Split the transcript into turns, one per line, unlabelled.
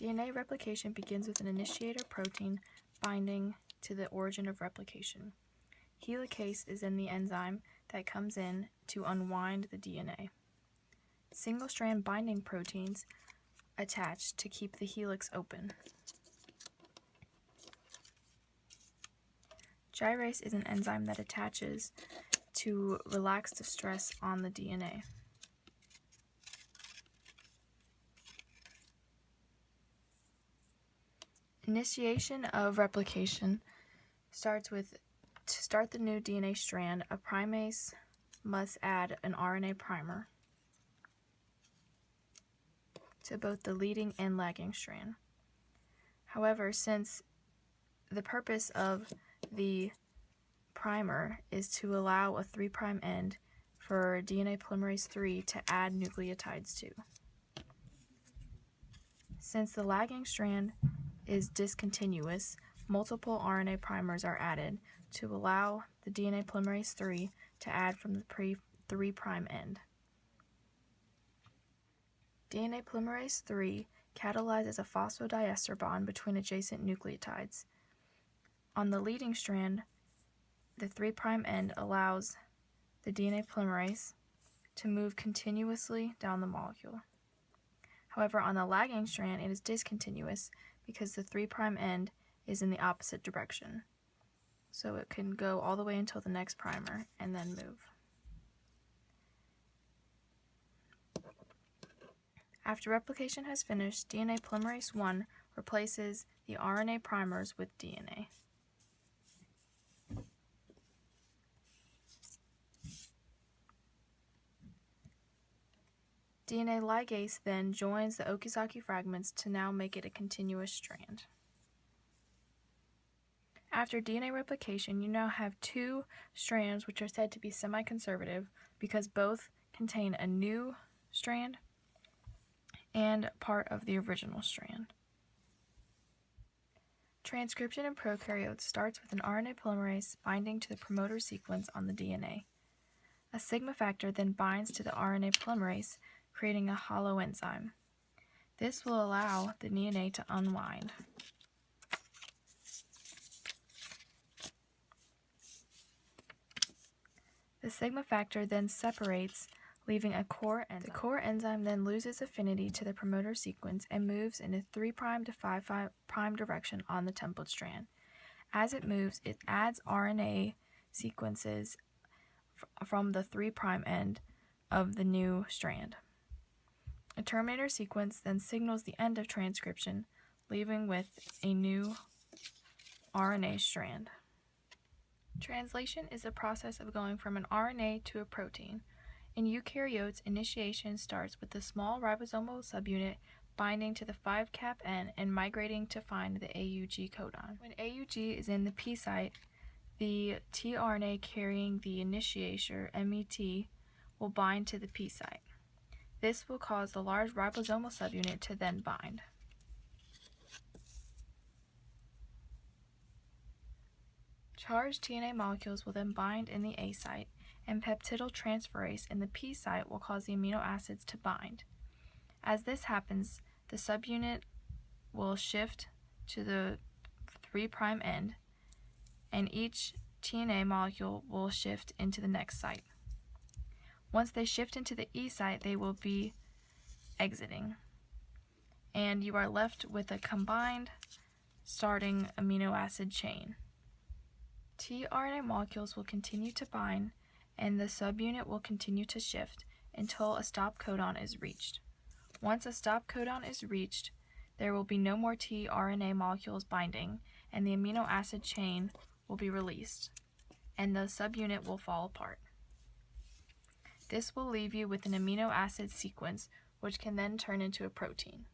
DNA replication begins with an initiator protein binding to the origin of replication. Helicase is in the enzyme that comes in to unwind the DNA. Single-strand binding proteins attach to keep the helix open. Gyrase is an enzyme that attaches to relax the stress on the DNA. Initiation of replication starts with, to start the new DNA strand, a primase must add an RNA primer to both the leading and lagging strand. However, since the purpose of the primer is to allow a 3' end for DNA polymerase III to add nucleotides to. Since the lagging strand is discontinuous, multiple RNA primers are added to allow the DNA polymerase III to add from the 3' end. DNA polymerase III catalyzes a phosphodiester bond between adjacent nucleotides. On the leading strand, the 3' end allows the DNA polymerase to move continuously down the molecule. However, on the lagging strand, it is discontinuous because the 3' end is in the opposite direction. So it can go all the way until the next primer and then move. After replication has finished, DNA polymerase I replaces the RNA primers with DNA. DNA ligase then joins the Okazaki fragments to now make it a continuous strand. After DNA replication, you now have two strands which are said to be semi-conservative because both contain a new strand and part of the original strand. Transcription in prokaryotes starts with an RNA polymerase binding to the promoter sequence on the DNA. A sigma factor then binds to the RNA polymerase, creating a hollow enzyme. This will allow the DNA to unwind. The sigma factor then separates, leaving a core enzyme. The core enzyme then loses affinity to the promoter sequence and moves in a 3' to 5' direction on the template strand. As it moves, it adds RNA sequences from the 3' end of the new strand. A terminator sequence then signals the end of transcription, leaving with a new RNA strand. Translation is the process of going from an RNA to a protein. In eukaryotes, initiation starts with the small ribosomal subunit binding to the 5' end and migrating to find the AUG codon. When AUG is in the P site, the tRNA carrying the initiator, MET, will bind to the P site. This will cause the large ribosomal subunit to then bind. Charged DNA molecules will then bind in the A site, and peptidyltransferase in the P site will cause the amino acids to bind. As this happens, the subunit will shift to the 3' end, and each TNA molecule will shift into the next site. Once they shift into the E site, they will be exiting, and you are left with a combined starting amino acid chain. tRNA molecules will continue to bind, and the subunit will continue to shift until a stop codon is reached. Once a stop codon is reached, there will be no more tRNA molecules binding, and the amino acid chain will be released, and the subunit will fall apart. This will leave you with an amino acid sequence, which can then turn into a protein.